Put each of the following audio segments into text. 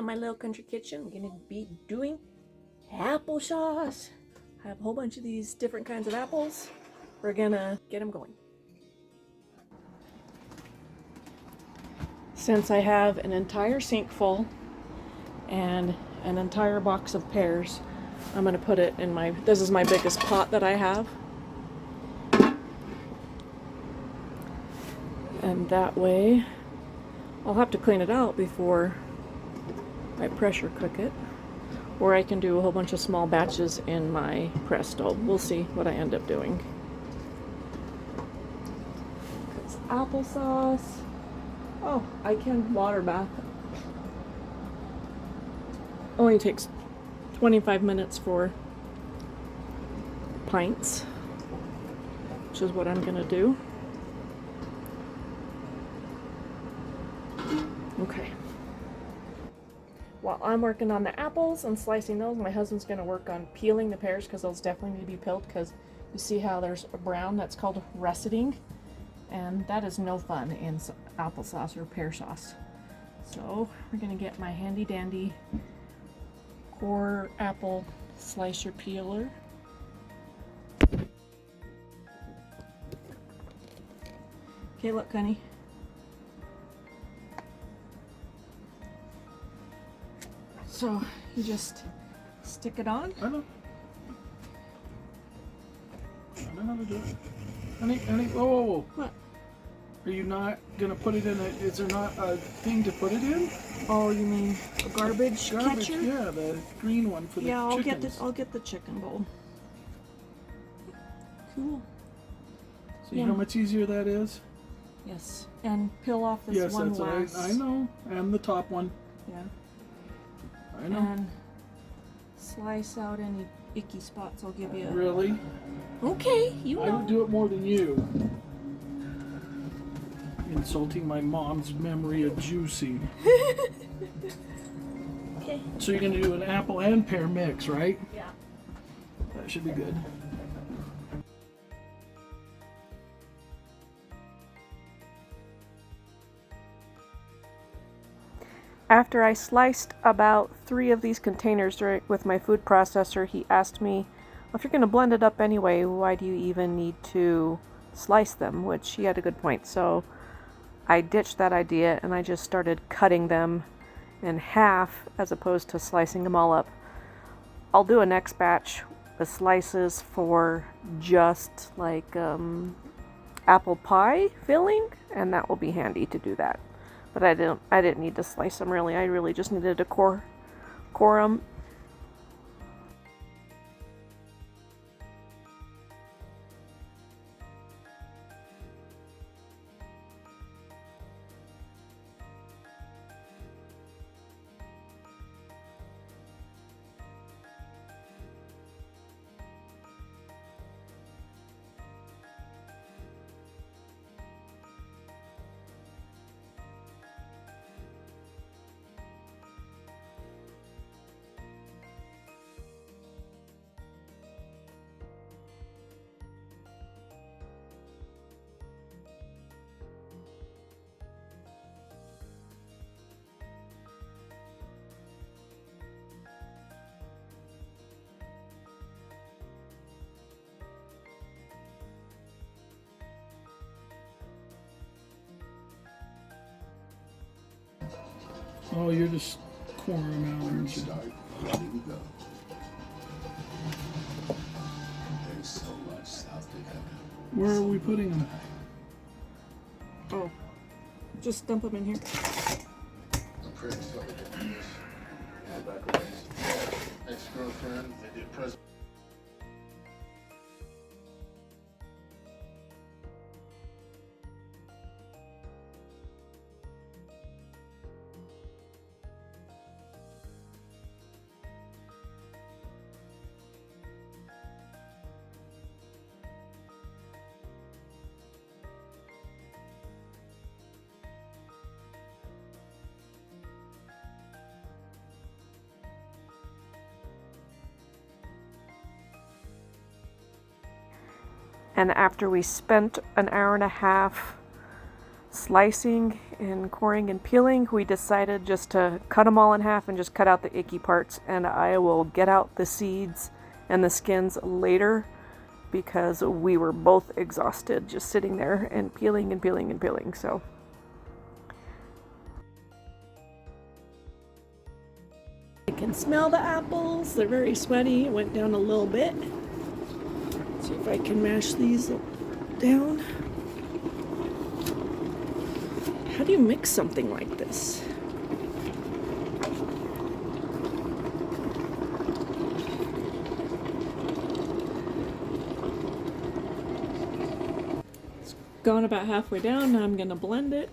to my little country kitchen. I'm gonna be doing applesauce. I have a whole bunch of these different kinds of apples. We're gonna get them going. Since I have an entire sink full and an entire box of pears, I'm gonna put it in my, this is my biggest pot that I have. And that way, I'll have to clean it out before I pressure cook it. Or I can do a whole bunch of small batches in my press stove. We'll see what I end up doing. It's applesauce. Oh, I can water bath. Only takes 25 minutes for pints, which is what I'm gonna do. Okay. While I'm working on the apples and slicing those, my husband's gonna work on peeling the pears because those definitely need to be peeled, because you see how there's a brown that's called russetting, and that is no fun in applesauce or pear sauce. So we're gonna get my handy dandy core apple slicer peeler. Okay, look, honey. So you just stick it on. I know. I know how to do it. Honey, whoa, whoa, whoa. What? Are you not gonna put it in a, is there not a thing to put it in? Oh, you mean a garbage catcher? Yeah, the green one for the chickens. I'll get the chicken bowl. Cool. See how much easier that is? Yes. And peel off this one last. Yes, that's what I know. And the top one. Yeah. I know. And slice out any icky spots. I'll give you. Really? Okay, you know. I would do it more than you. Insulting my mom's memory of juicy. Okay. So you're gonna do an apple and pear mix, right? Yeah. That should be good. After I sliced about 3 of these containers with my food processor, he asked me, well, if you're going to blend it up anyway, why do you even need to slice them? Which he had a good point. So I ditched that idea and I just started cutting them in half as opposed to slicing them all up. I'll do a next batch with slices for just like apple pie filling, and that will be handy to do that. But I didn't need to slice them really. I really just needed to core them. Oh, you're just coring them out, aren't you? Ready to go. There's so much south to cover. Where are we putting them? Oh, just dump them in here. I'm pretty sorry to do this. Back with his ex-girlfriend, they did present. And after we spent an hour and a half slicing in coring and peeling, we decided just to cut them all in half and just cut out the icky parts, and I will get out the seeds and the skins later because we were both exhausted just sitting there and peeling and peeling and peeling. So I can smell the apples. They're very sweaty. It went down a little bit. See if I can mash these down. How do you mix something like this? It's gone about halfway down. Now I'm going to blend it.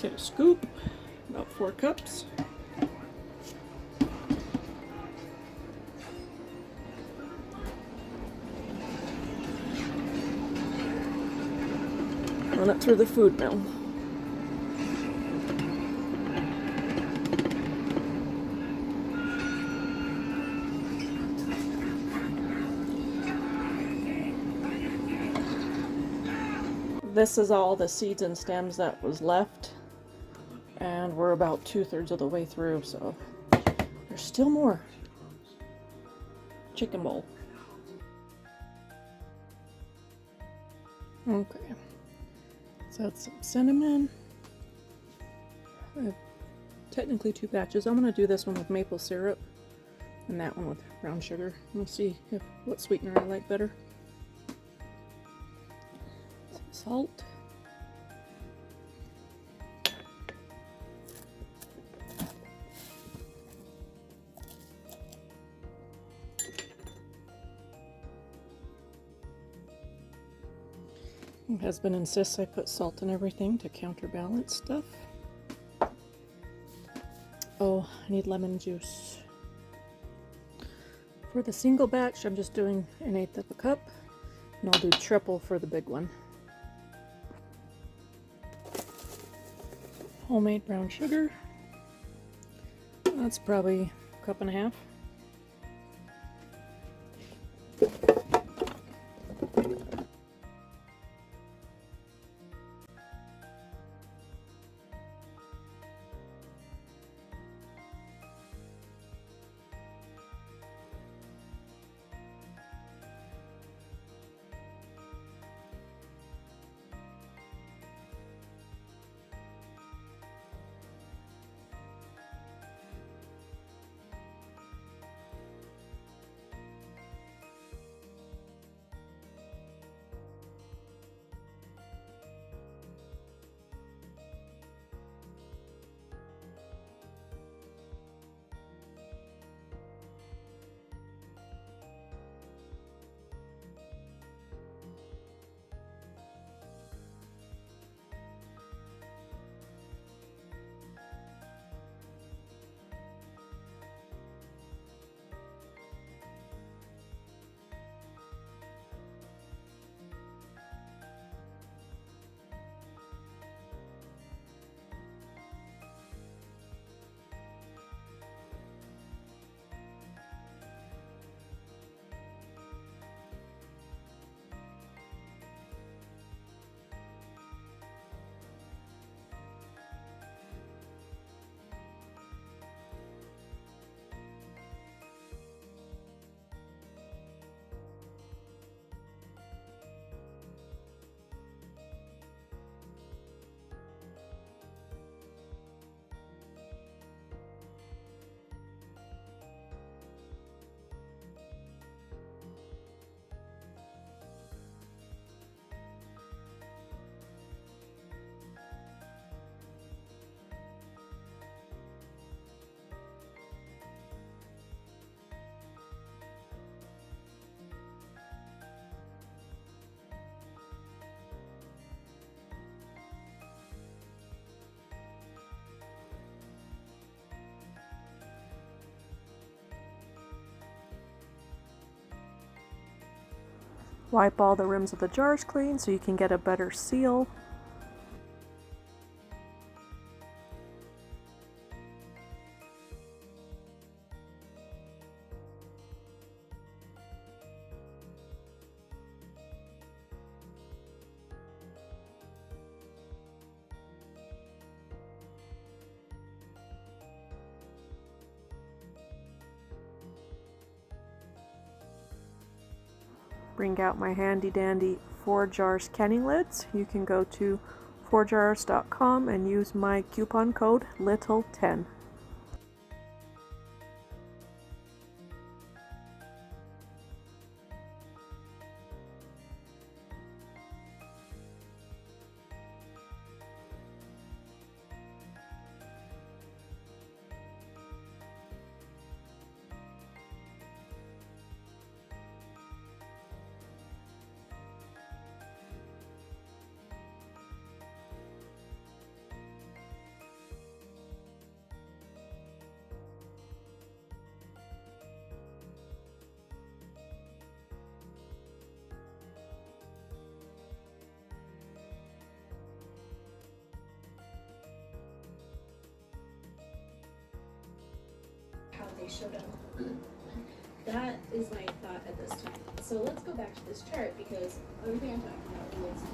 Get a scoop, about 4 cups. Run it through the food mill. This is all the seeds and stems that was left. And we're about 2/3 of the way through, so there's still more. Chicken bowl. Okay, so that's some cinnamon. I have technically 2 batches. I'm gonna do this one with maple syrup and that one with brown sugar. We'll see what sweetener I like better. Some salt. My husband insists I put salt in everything to counterbalance stuff. Oh, I need lemon juice. For the single batch, I'm just doing 1/8 of a cup, and I'll do triple for the big one. Homemade brown sugar. That's probably 1.5 cups. Wipe all the rims of the jars clean so you can get a better seal. Bring out my handy dandy 4 jars canning lids. You can go to 4jars.com and use my coupon code LITTLE10. How they showed up. That is my thought at this time. So let's go back to this chart because everything I'm talking about relates to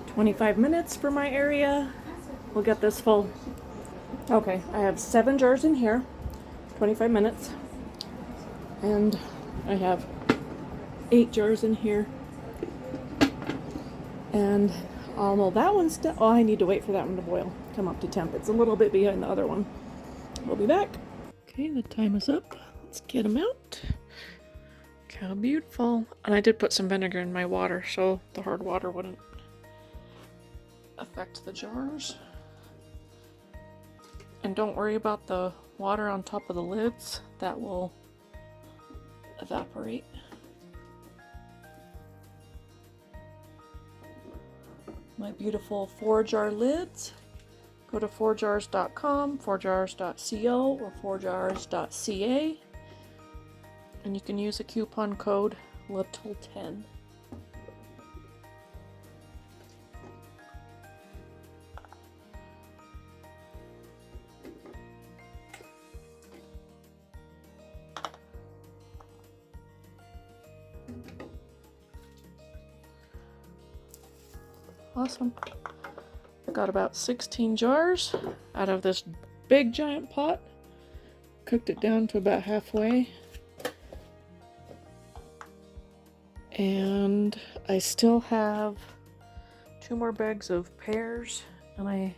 what 25 minutes for my area. We'll get this full. Okay, I have 7 jars in here, 25 minutes. And I have 8 jars in here. And although that one's still, oh, I need to wait for that one to boil, come up to temp. It's a little bit behind the other one. We'll be back. Okay, the time is up. Let's get them out. Look how beautiful. And I did put some vinegar in my water so the hard water wouldn't affect the jars. And don't worry about the water on top of the lids. That will evaporate. My beautiful 4-jar lids. Go to 4jars.com, 4jars.co, or 4jars.ca, and you can use a coupon code LITTLE10. Awesome. I got about 16 jars out of this big giant pot. Cooked it down to about halfway. And I still have 2 more bags of pears and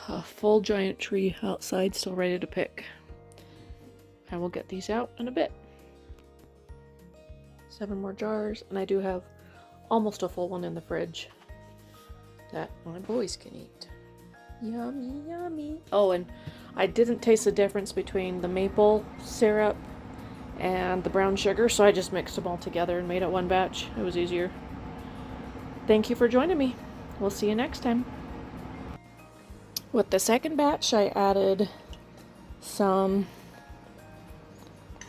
a full giant tree outside still ready to pick. I will get these out in a bit. 7 more jars, and I do have almost a full one in the fridge that my boys can eat. Yummy, yummy. Oh, and I didn't taste the difference between the maple syrup and the brown sugar, so I just mixed them all together and made it one batch. It was easier. Thank you for joining me. We'll see you next time. With the second batch, I added some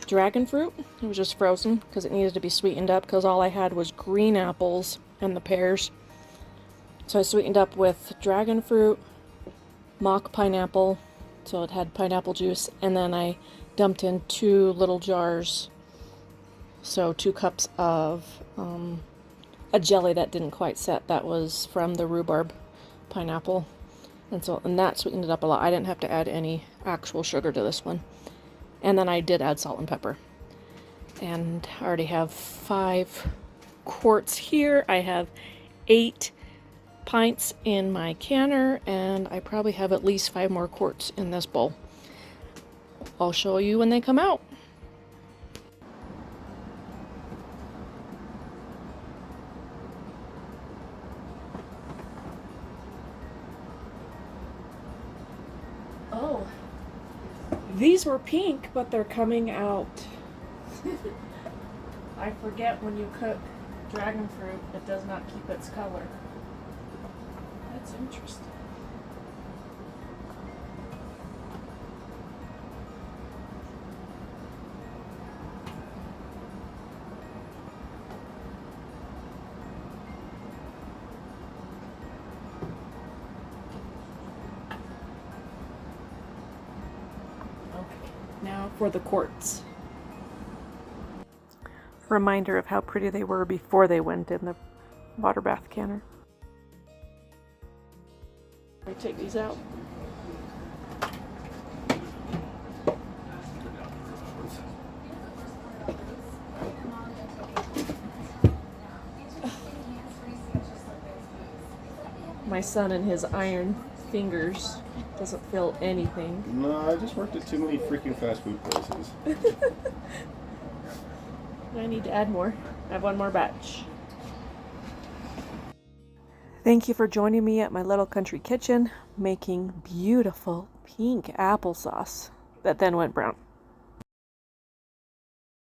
dragon fruit. It was just frozen because it needed to be sweetened up because all I had was green apples and the pears. So I sweetened up with dragon fruit, mock pineapple, so it had pineapple juice, and then I dumped in 2 little jars, so 2 cups of a jelly that didn't quite set. That was from the rhubarb pineapple, and that sweetened it up a lot. I didn't have to add any actual sugar to this one. And then I did add salt and pepper. And I already have 5 quarts here. I have 8 pints in my canner, and I probably have at least 5 more quarts in this bowl. I'll show you when they come out. Oh, these were pink, but they're coming out. I forget when you cook dragon fruit, it does not keep its color. That's interesting. for the quartz. Reminder of how pretty they were before they went in the water bath canner. I take these out. My son and his iron fingers doesn't feel anything. No, I just worked at too many freaking fast food places. I need to add more. I have one more batch. Thank you for joining me at my little country kitchen, making beautiful pink applesauce that then went brown.